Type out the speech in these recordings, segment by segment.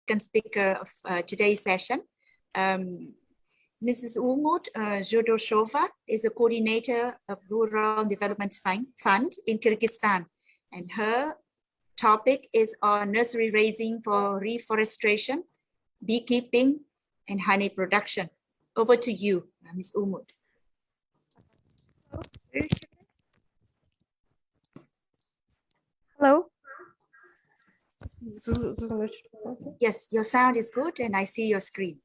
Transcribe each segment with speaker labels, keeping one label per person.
Speaker 1: second speaker of today's session. Mrs. Umut Zhodoshova is a coordinator of Rural Development Fund in Kyrgyzstan, and her topic is on nursery raising for reforestation, beekeeping, and honey production. Over to you, Ms. Umut.
Speaker 2: Hello.
Speaker 1: Yes, your sound is good, and I see your screen.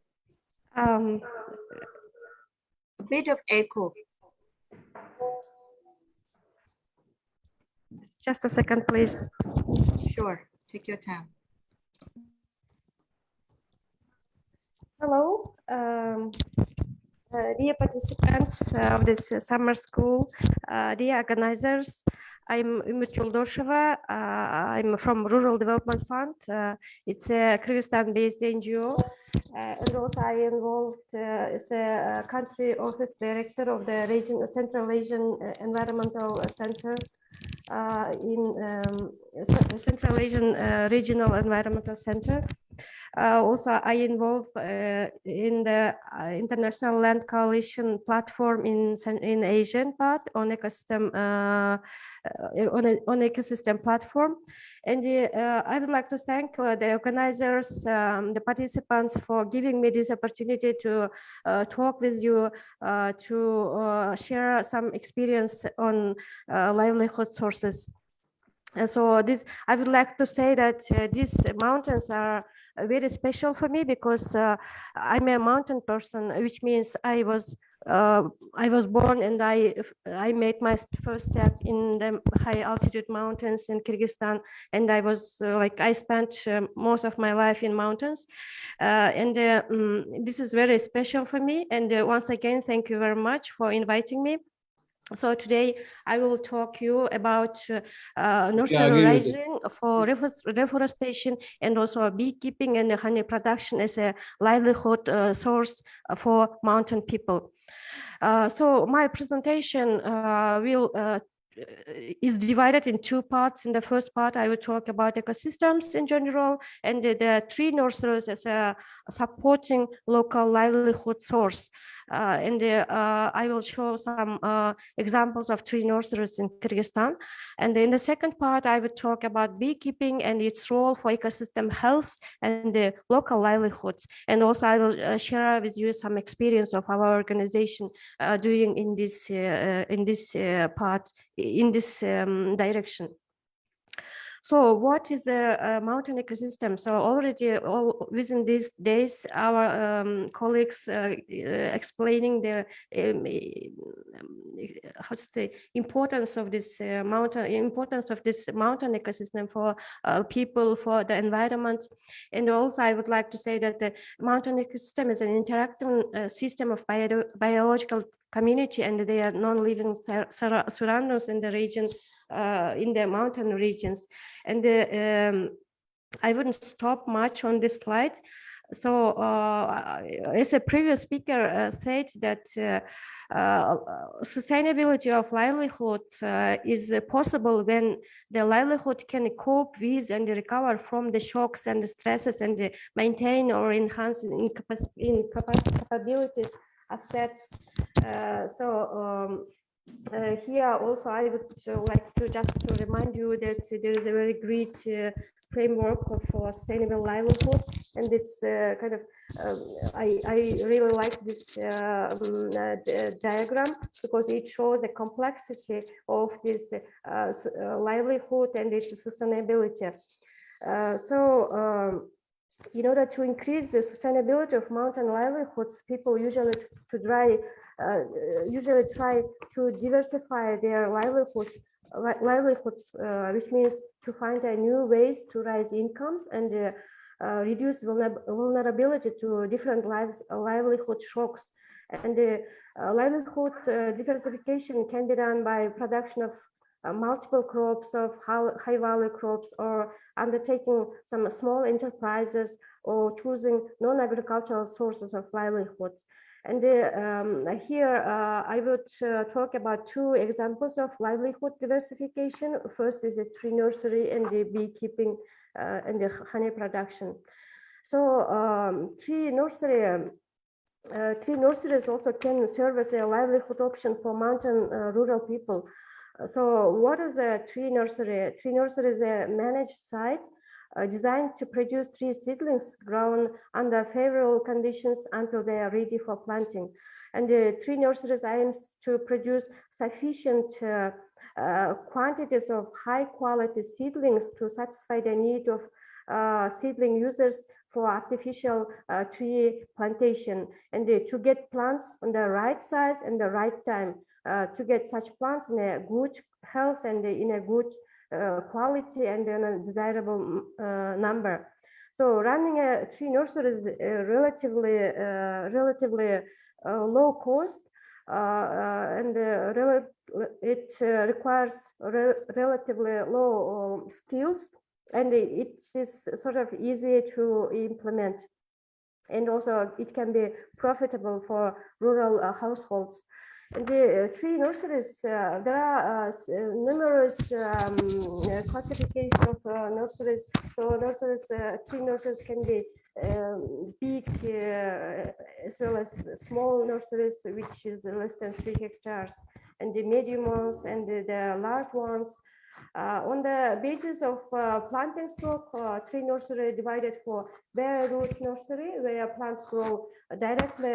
Speaker 1: A bit of echo.
Speaker 2: Just a second, please.
Speaker 1: Sure, take your time.
Speaker 2: Hello, dear participants of this summer school, dear organizers. I'm Umut Zhodoshova. I'm from Rural Development Fund. It's a Kyrgyzstan-based NGO, and also I involved as a country office director of the Central Asian Environmental Center in Central Asian Regional Environmental Center. Also, I involved in the International Land Coalition platform in Asian part on ecosystem on ecosystem platform, and I would like to thank the organizers, the participants for giving me this opportunity to talk with you, to share some experience on livelihood sources. So this, I would like to say that these mountains are very special for me because I'm a mountain person, which means I was born and I made my first step in the high altitude mountains in Kyrgyzstan, and I was I spent most of my life in mountains, and this is very special for me. And once again, thank you very much for inviting me. So today I will talk you about nursery raising for reforestation and also beekeeping and honey production as a livelihood source for mountain people. So my presentation is divided in two parts. In the first part, I will talk about ecosystems in general and the tree nurseries as a supporting local livelihood source. And I will show some examples of tree nurseries in Kyrgyzstan. And in the second part, I will talk about beekeeping and its role for ecosystem health and the local livelihoods. And also I will share with you some experience of our organization doing in this part, in this direction. So what is a mountain ecosystem? So already within these days, our colleagues explaining the importance of this mountain ecosystem for people, for the environment. And also I would like to say that the mountain ecosystem is an interactive system of biological community, and they are non-living surroundings in the region, in the mountain regions. And I wouldn't stop much on this slide. So as a previous speaker said that sustainability of livelihood is possible when the livelihood can cope with and recover from the shocks and the stresses and maintain or enhance in capabilities, assets. Here also I would like to just to remind you that there is a very great framework of sustainable livelihood, and it's kind of I really like this diagram because it shows the complexity of this livelihood and its sustainability. In order to increase the sustainability of mountain livelihoods, people usually try to diversify their livelihoods, which means to find new ways to raise incomes and reduce vulnerability to different livelihood shocks. And livelihood diversification can be done by production of multiple crops, of high value crops, or undertaking some small enterprises, or choosing non-agricultural sources of livelihoods. And here I would talk about two examples of livelihood diversification. First is a tree nursery and the beekeeping and the honey production. So tree nurseries also can serve as a livelihood option for mountain rural people. So what is a tree nursery? A tree nursery is a managed site designed to produce tree seedlings grown under favorable conditions until they are ready for planting. And the tree nurseries aims to produce sufficient quantities of high quality seedlings to satisfy the need of seedling users for artificial tree plantation, and to get plants on the right size and the right time, to get such plants in a good health and in a good quality and in a desirable number. So running a tree nursery is relatively low cost, and it requires relatively low skills, and it is sort of easy to implement, and also it can be profitable for rural households. And the tree nurseries, there are numerous classifications of nurseries. So nurseries, tree nurseries can be big as well as small nurseries, which is less than 3 hectares, and the medium ones and the large ones. On the basis of planting stock, tree nursery divided for bare root nursery, where plants grow directly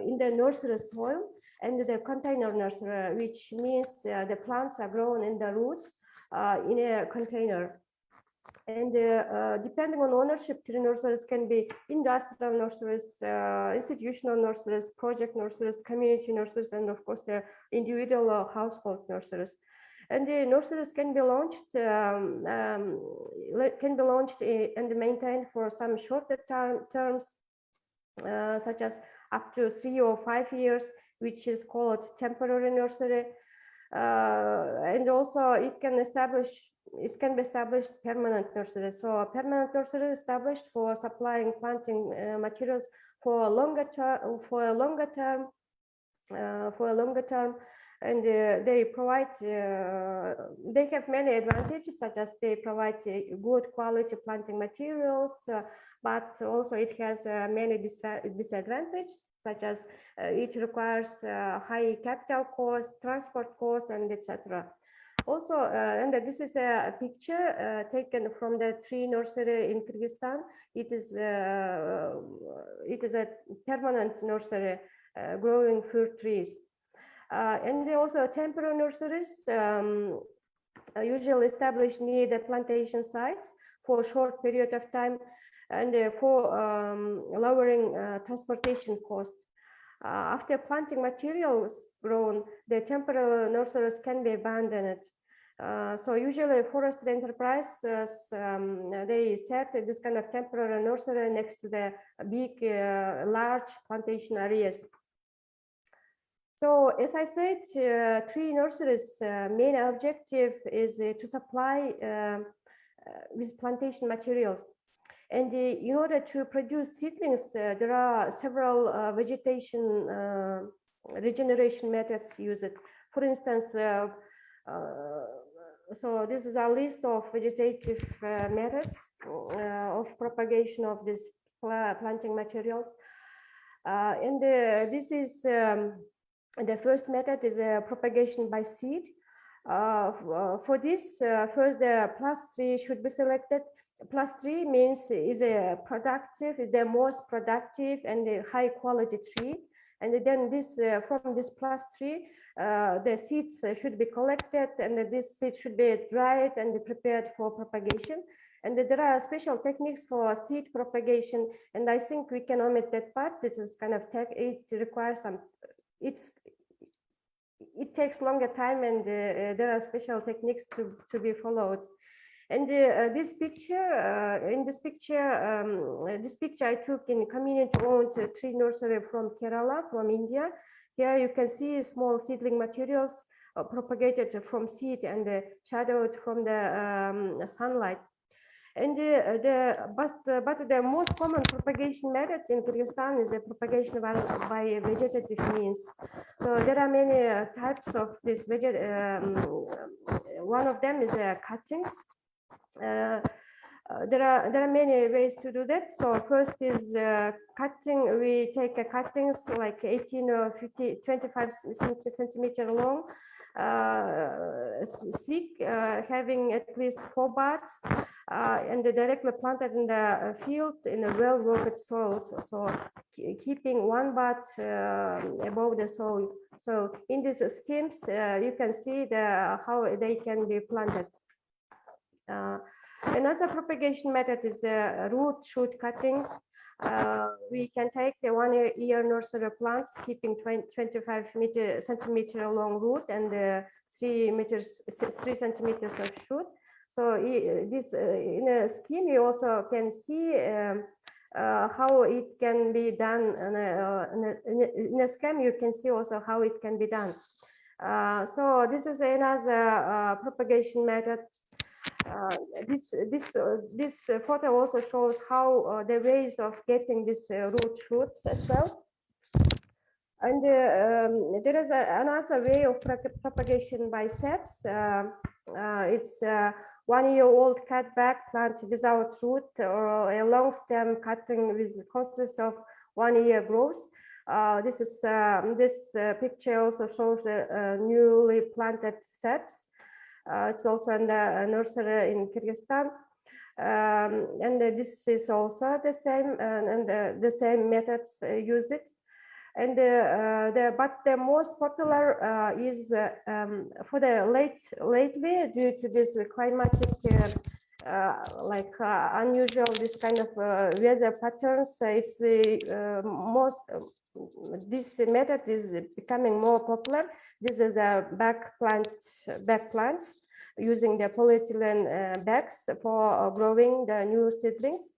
Speaker 2: in the nursery soil, and the container nursery, which means the plants are grown in the roots in a container. And depending on ownership, tree nurseries can be industrial nurseries, institutional nurseries, project nurseries, community nurseries, and of course the individual household nurseries. And the nurseries can be launched and maintained for some shorter terms, such as up to 3 or 5 years, which is called temporary nursery. And also it can be established permanent nursery. So a permanent nursery is established for supplying planting materials for a longer term, and they provide, they have many advantages, such as they provide good quality planting materials, but also it has many disadvantages, such as it requires high capital cost, transport cost, and etc. Also, and this is a picture taken from the tree nursery in Kyrgyzstan. It is a permanent nursery growing fruit trees. And also temporary nurseries usually established near the plantation sites for a short period of time, and for lowering transportation costs. After planting materials grown, the temporary nurseries can be abandoned. So usually forestry enterprises, they set this kind of temporary nursery next to the big, large plantation areas. So as I said, tree nurseries' main objective is to supply with plantation materials. And in order to produce seedlings, there are several vegetation regeneration methods used. For instance, so this is a list of vegetative methods of propagation of these planting materials. And this is the first method is propagation by seed. For this, first the +3 should be selected. +3 means is a productive, the most productive and a high quality tree. And then this from this +3, the seeds should be collected, and this seed should be dried and prepared for propagation. And there are special techniques for seed propagation, and I think we can omit that part. This is kind of it requires some. It takes longer time, and there are special techniques to be followed. And this picture, this picture I took in community-owned tree nursery from Kerala, from India. Here you can see small seedling materials propagated from seed and shadowed from the sunlight. And but the most common propagation method in Kyrgyzstan is a propagation by vegetative means. So there are many types of this one of them is cuttings. There are many ways to do that. So first is cutting. We take cuttings like 18 or 50, 25 centimeter long, thick, having at least 4 buds, and directly planted in the field in a well-worked soil. So keeping 1 bud above the soil. So in these schemes, you can see how they can be planted. Another propagation method is root shoot cuttings. We can take the 1-year nursery plants, keeping 25 centimeter long root and 3 centimeters of shoot. So this in a scheme, you also can see how it can be done. In a scheme, you can see also how it can be done. So this is another propagation method. This photo also shows how the ways of getting these root shoots as well. And there is another way of propagation by sets. It's 1-year-old cutback plant without root, or a long stem cutting with consists of 1-year growth. This picture also shows the newly planted sets. It's also in the nursery in Kyrgyzstan, and this is also the same, and the same methods use it. And but the most popular is for the lately, due to this climatic unusual this kind of weather patterns. It's most this method is becoming more popular. This is a back plants using the polyethylene bags for growing the new seedlings.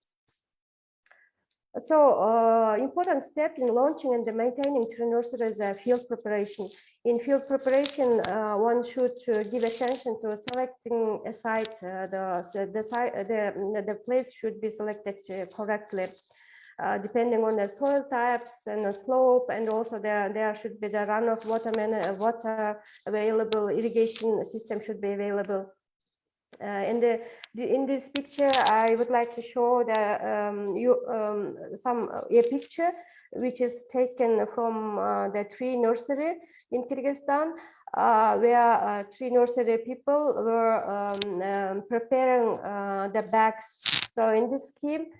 Speaker 2: So important step in launching and maintaining tree nursery is field preparation. In field preparation, one should give attention to selecting a site. The place should be selected correctly, depending on the soil types and the slope, and also there should be the runoff water available. Irrigation system should be available. In this picture, I would like to show a picture which is taken from the tree nursery in Kyrgyzstan, where tree nursery people were preparing the bags. So in this scheme,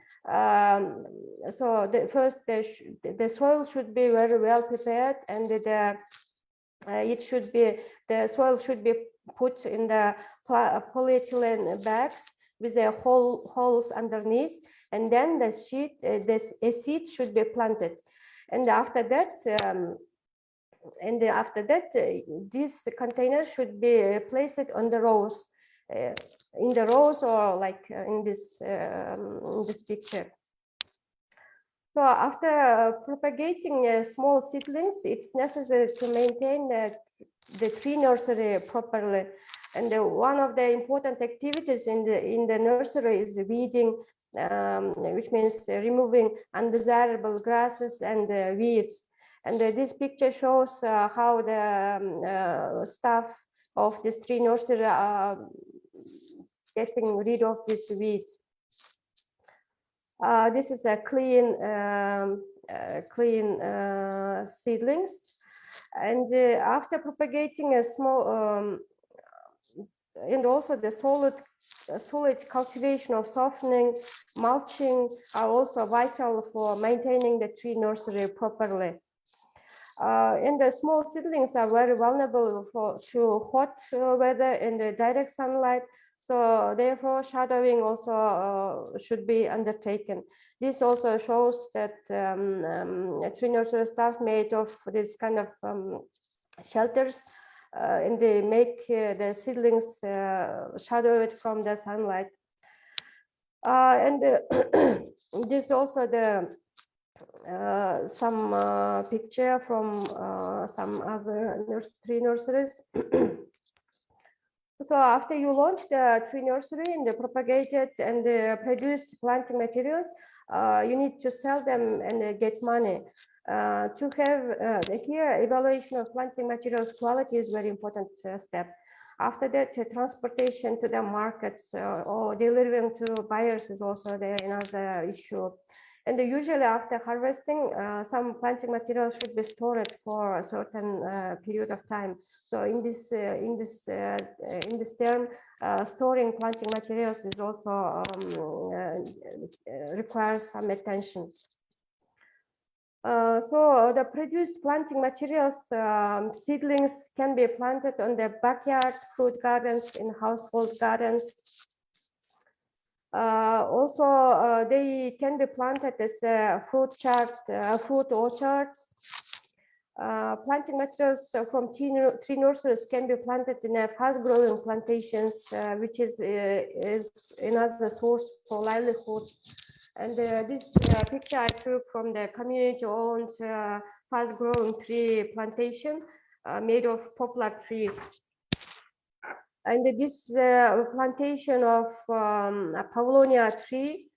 Speaker 2: so the soil should be very well prepared, and the soil should be put in the polyethylene bags with the holes underneath, and then a seed should be planted. And after that, this container should be placed on the rows, in the rows, or like in this picture. So after propagating small seedlings, it's necessary to maintain the tree nursery properly. And one of the important activities in the nursery is weeding, which means removing undesirable grasses and weeds. And this picture shows how the staff of this tree nursery are getting rid of these weeds. This is a clean seedlings, and after propagating a small and also the solid cultivation of softening, mulching are also vital for maintaining the tree nursery properly. And the small seedlings are very vulnerable to hot weather and the direct sunlight. So therefore, shadowing also should be undertaken. This also shows that tree nursery staff made of this kind of shelters, and they make the seedlings shadowed from the sunlight. And this also some picture from some other tree nurseries. So after you launch the tree nursery and propagated and produced planting materials, you need to sell them and get money. To have here, evaluation of planting materials quality is very important step. After that, transportation to the markets or delivering to buyers is also there another issue. And usually after harvesting, some planting materials should be stored for a certain period of time. So in this term, storing planting materials is also requires some attention. So the produced planting materials, seedlings can be planted on the backyard, fruit gardens, in household gardens. Also, they can be planted as fruit orchards. Planting materials from tree nurseries can be planted in fast-growing plantations, which is another source for livelihood. And this picture I took from the community-owned fast-growing tree plantation made of poplar trees. And this plantation of a Pavlonia tree,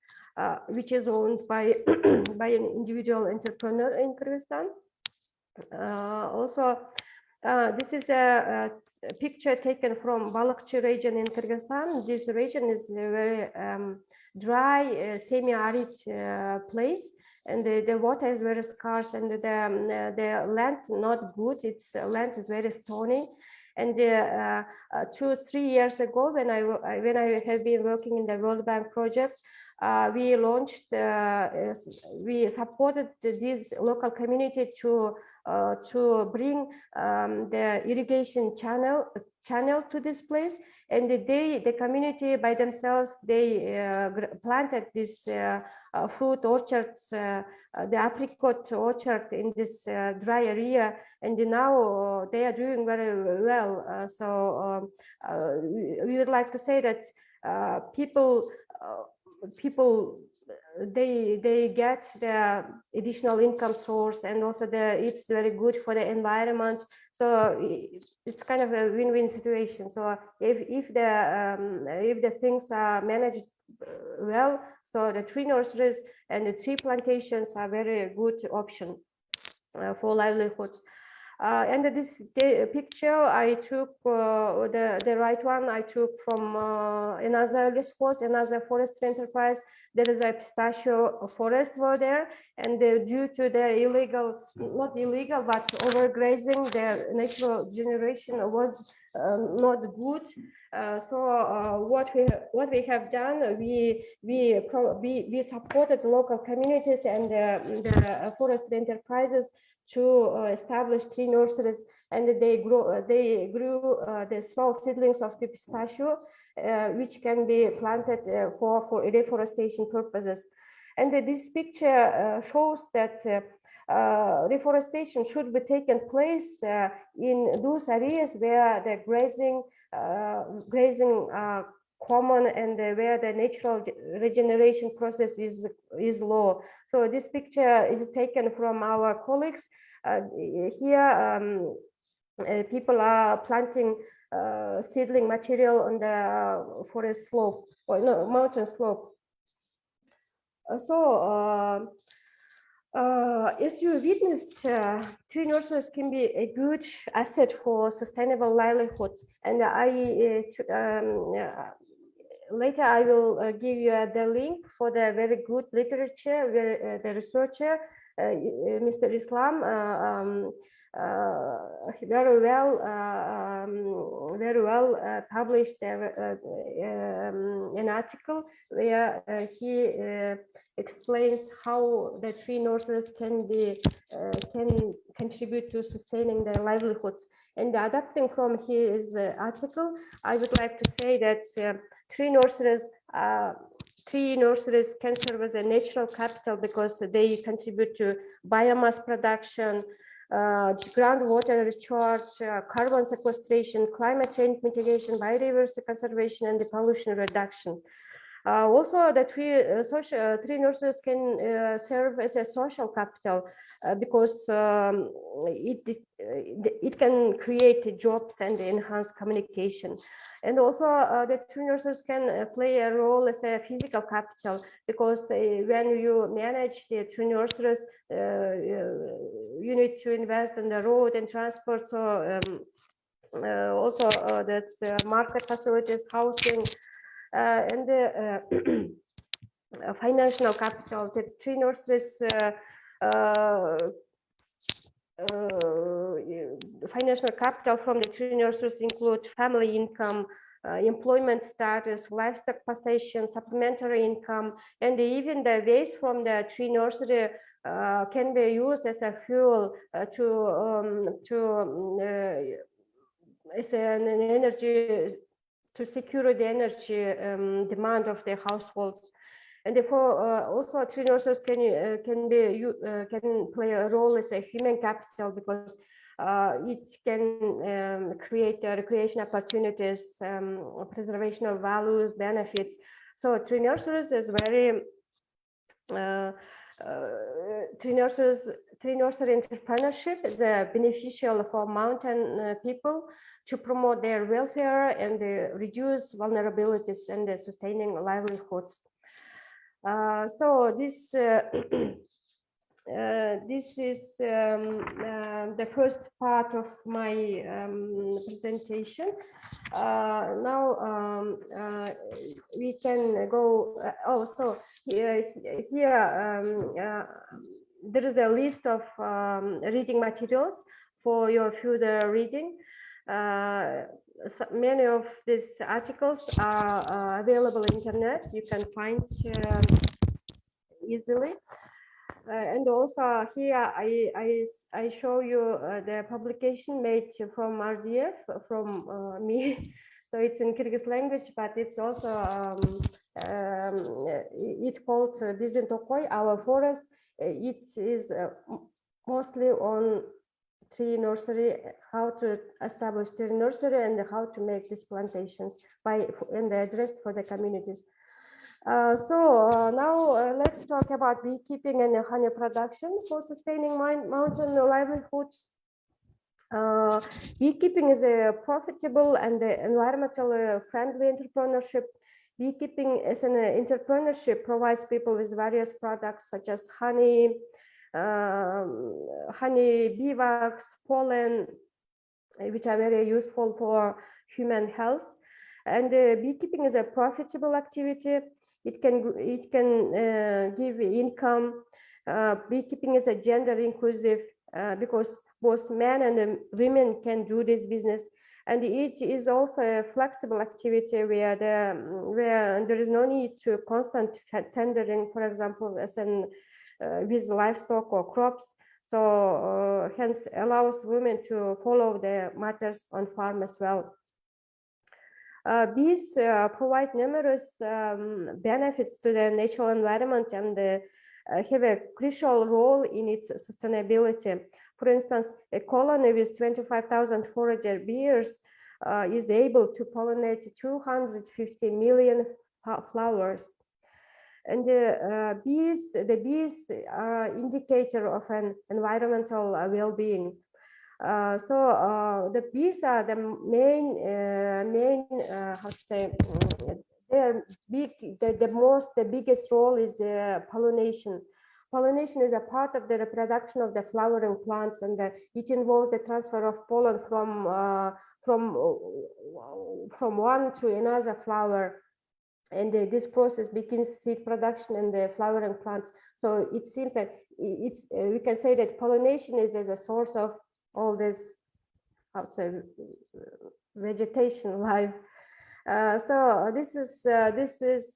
Speaker 2: which is owned by by an individual entrepreneur in Kyrgyzstan. Also, this is a picture taken from Balakchi region in Kyrgyzstan. This region is a very dry, semi-arid place, and the water is very scarce, and the land not good. Its land is very stony. And 2-3 years ago, when I have been working in the World Bank project, we launched, we supported this local community to bring the irrigation channel to this place, and the community by themselves, they planted this fruit orchards, the apricot orchard in this dry area, and now they are doing very well. So we would like to say that people they get the additional income source, and also it's very good for the environment. So it's kind of a win-win situation. So if the things are managed well, so the tree nurseries and the tree plantations are very good option for livelihoods. And this picture I took, the right one I took from another post, another forestry enterprise. There is a pistachio forest over there, and due to the not illegal, but overgrazing, the natural generation was not good. So what we have done, we supported local communities and the forestry enterprises to establish tree nurseries, and they grew the small seedlings of the pistachio, which can be planted for reforestation purposes. And this picture shows that reforestation should be taken place in those areas where the grazing common, and where the natural regeneration process is low. So this picture is taken from our colleagues. Here, people are planting seedling material on the forest slope, or no, mountain slope. As you witnessed, tree nurseries can be a good asset for sustainable livelihoods, and later I will give you the link for the very good literature where the researcher, Mr. Islam, very well published an article where he explains how the tree nurseries can contribute to sustaining their livelihoods. And adapting from his article, I would like to say that tree nurseries can serve as a natural capital because they contribute to biomass production, groundwater recharge, carbon sequestration, climate change mitigation, biodiversity conservation, and the pollution reduction. Also, the tree nurseries can serve as a social capital because it can create jobs and enhance communication. And also, the tree nurseries can play a role as a physical capital because when you manage the tree nurseries, you need to invest in the road and transport. So also that's market facilities, housing, and the financial capital. The tree nurseries financial capital from the tree nurseries include family income, employment status, livestock possession, supplementary income, and even the waste from the tree nursery can be used as a fuel as an energy to secure the energy demand of the households. And therefore, also tree nurseries can play a role as a human capital because it can create recreation opportunities, preservation of values, benefits. So tree nurseries is very tree nursery entrepreneurship is beneficial for mountain people to promote their welfare and reduce vulnerabilities and sustaining livelihoods. So this this is the first part of my presentation. Now we can go. So here there is a list of reading materials for your further reading. So many of these articles are available on internet. You can find easily. And also here I show you the publication made from RDF from me. So it's in Kyrgyz language, but it's also it's called Bizden Tokoy, Our Forest. It is mostly on tree nursery, how to establish tree nursery and how to make these plantations and addressed for the communities. Now let's talk about beekeeping and honey production for sustaining mountain livelihoods. Beekeeping is a profitable and environmentally friendly entrepreneurship. Beekeeping as an entrepreneurship provides people with various products such as honey, bee wax, pollen, which are very useful for human health. And beekeeping is a profitable activity. It can give income. Beekeeping is a gender inclusive because both men and women can do this business. And it is also a flexible activity where there is no need to constant tendering, for example, as with livestock or crops. So hence allows women to follow the matters on farm as well. Bees provide numerous benefits to the natural environment and have a crucial role in its sustainability. For instance, a colony with 25,000 forager bees is able to pollinate 250 million flowers. And the bees are an indicator of an environmental well-being. So the bees are the how to say, they're big. The biggest role is pollination. Pollination is a part of the reproduction of the flowering plants, and it involves the transfer of pollen from one to another flower. And this process begins seed production and the flowering plants. So it seems that we can say that pollination is as a source of all this outside vegetation life. So this is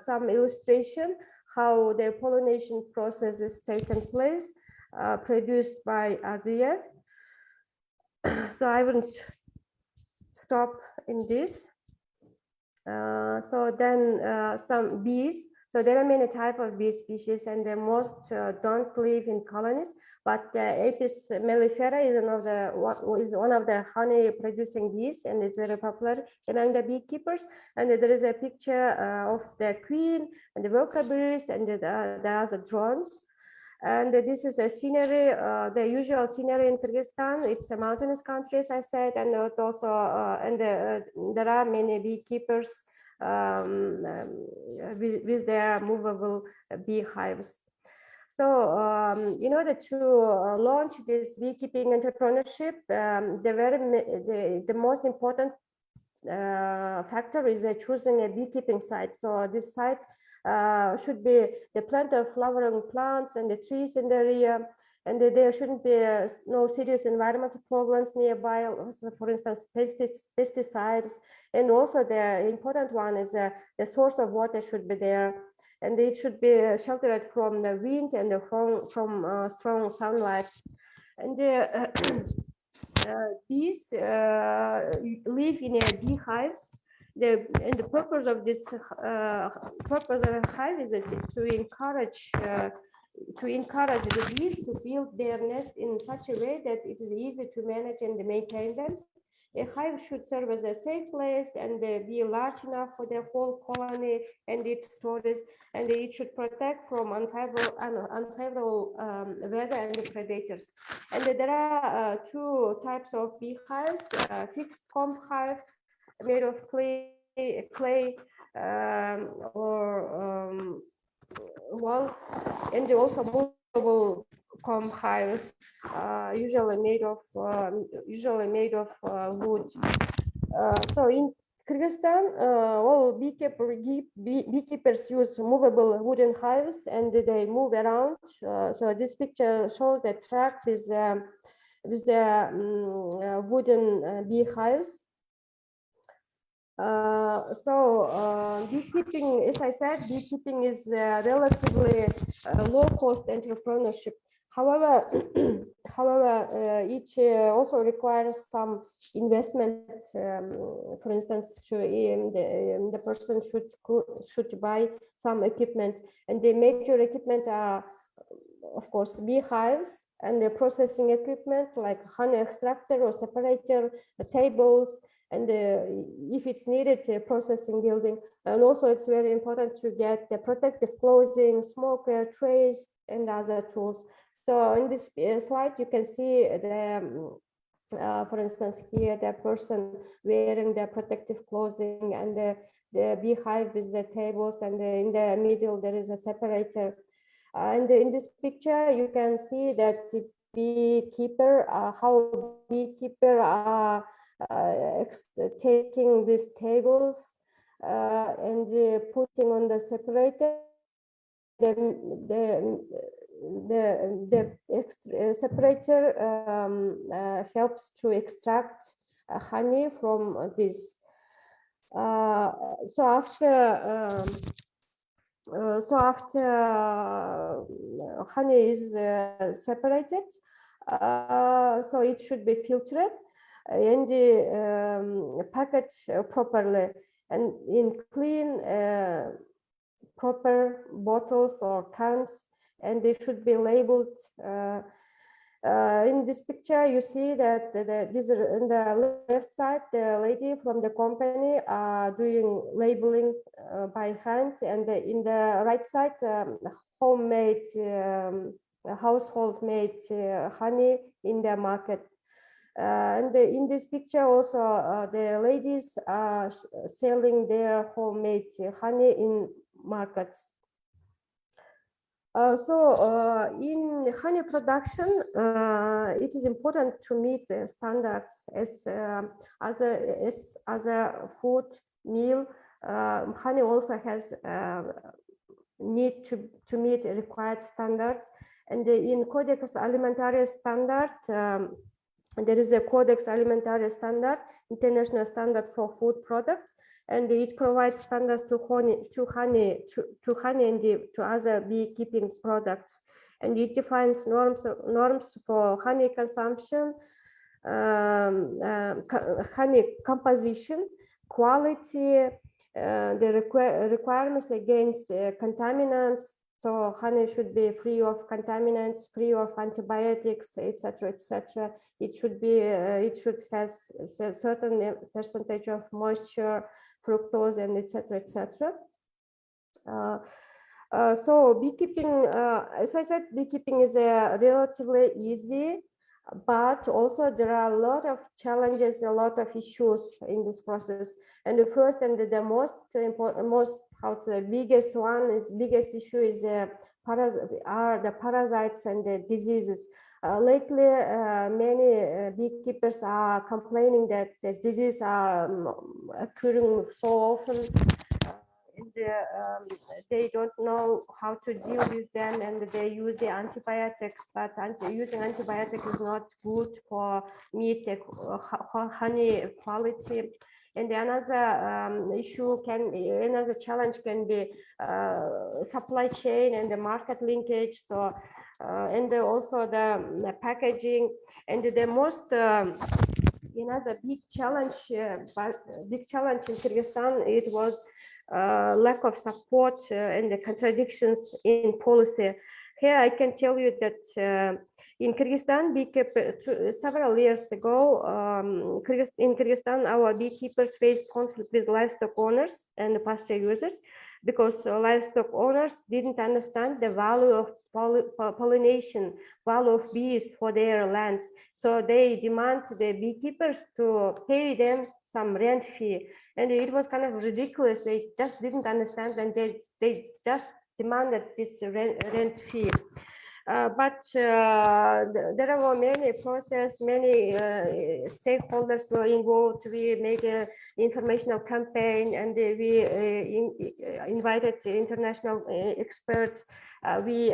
Speaker 2: some illustration how the pollination process is taken place, produced by RDF. So I will stop in this. So then some bees. So there are many types of bee species, and the most don't live in colonies. But Apis mellifera is one of the honey-producing bees, and it's very popular among the beekeepers. And there is a picture of the queen and the worker bees and the other drones. And this is a scenery, the usual scenery in Kyrgyzstan. It's a mountainous country, as I said, and it also there are many beekeepers with their movable beehives. So in order to launch this beekeeping entrepreneurship, the most important factor is choosing a beekeeping site. So this site should be the plant of flowering plants and the trees in the area, and there shouldn't be no serious environmental problems nearby. Also, for instance, pesticides, and also the important one is the source of water should be there, and it should be sheltered from the wind and from strong sunlight. And bees live in beehives. And the purpose of this purpose of a hive is to encourage the bees to build their nest in such a way that it is easy to manage and maintain them. A hive should serve as a safe place and be large enough for the whole colony and its stories, and it should protect from unfavorable weather and predators. And there are two types of beehives: fixed comb hive made of clay or wool, and also movable comb hives, usually made of wood. So in Kyrgyzstan, all beekeepers use movable wooden hives, and they move around. So this picture shows the track with the wooden beehives. Beekeeping, as I said, beekeeping is relatively low-cost entrepreneurship. However, it also requires some investment. For instance, the person should buy some equipment, and the major equipment are, of course, beehives and the processing equipment like honey extractor or separator, tables, and if it's needed, processing building. And also it's very important to get the protective clothing, smoker, trays, and other tools. So in this slide, you can see the, for instance, here, the person wearing the protective clothing, and the beehive with the tables, and in the middle, there is a separator. And in this picture, you can see that the beekeeper, how beekeeper are taking these tables and putting on the separator. The separator helps to extract honey from this. So after honey is separated, so it should be filtered and packaged properly and in clean proper bottles or cans, and they should be labeled. In this picture, you see that this on the left side, the lady from the company are doing labeling by hand, and in the right side, homemade, household made honey in the market. And in this picture also, the ladies are selling their homemade honey in markets. In honey production, it is important to meet the standards as a food meal. Honey also has need to meet required standards, and in Codex Alimentarius standard, there is a Codex Alimentarius standard, international standard for food products, and it provides standards to honey and to other beekeeping products, and it defines norms for honey consumption, honey composition, quality, the requirements against contaminants. So honey should be free of contaminants, free of antibiotics, etc., etc. It should be, it should have a certain percentage of moisture, fructose, and etc., etc. So beekeeping, as I said, beekeeping is relatively easy, but also there are a lot of challenges, a lot of issues in this process. And the first and the most important, biggest issue is the parasites and the diseases. Lately, many beekeepers are complaining that the diseases are occurring so often. And they don't know how to deal with them, and they use the antibiotics, but using antibiotics is not good for meat honey quality. And another another challenge can be supply chain and the market linkage. So, and also the packaging, and the most another big challenge in Kyrgyzstan, it was lack of support and the contradictions in policy. Here I can tell you that in Kyrgyzstan, several years ago, in Kyrgyzstan, our beekeepers faced conflict with livestock owners and pasture users, because livestock owners didn't understand the value of pollination, value of bees for their lands. So they demand the beekeepers to pay them some rent fee. And it was kind of ridiculous. They just didn't understand, and they just demanded this rent fee. But there were many processes, many stakeholders were involved. We made an informational campaign, and we invited international experts. We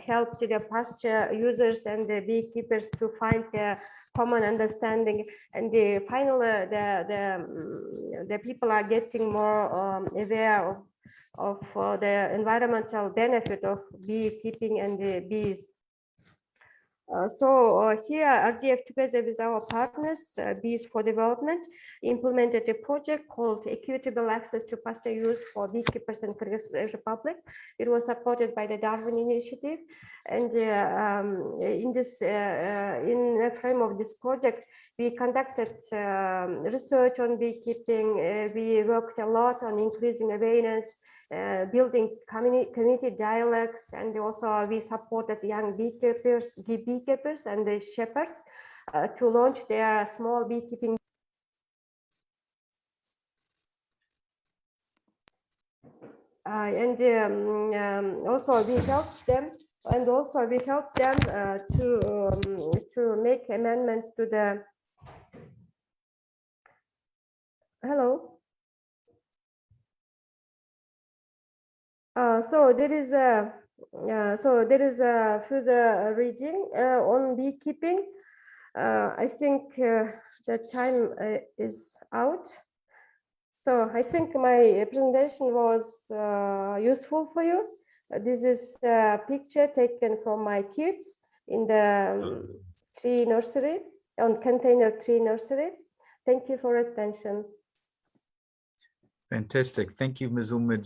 Speaker 2: helped the pasture users and the beekeepers to find a common understanding. And finally, the people are getting more aware of the environmental benefit of beekeeping and the bees. So here RDF, together with our partners, Bees for Development, implemented a project called Equitable Access to Pasture Use for Beekeepers in Kyrgyz Republic. It was supported by the Darwin Initiative. And in the frame of this project, we conducted research on beekeeping. We worked a lot on increasing awareness, building community dialogues, and also we supported young beekeepers and the shepherds to launch their small beekeeping. Also we helped them, to make amendments to the. Hello. So there is a further reading on beekeeping. I think the time is out. So I think my presentation was useful for you. This is a picture taken from my kids in the tree nursery, on container tree nursery. Thank you for your attention.
Speaker 3: Fantastic. Thank you, Ms. Umid.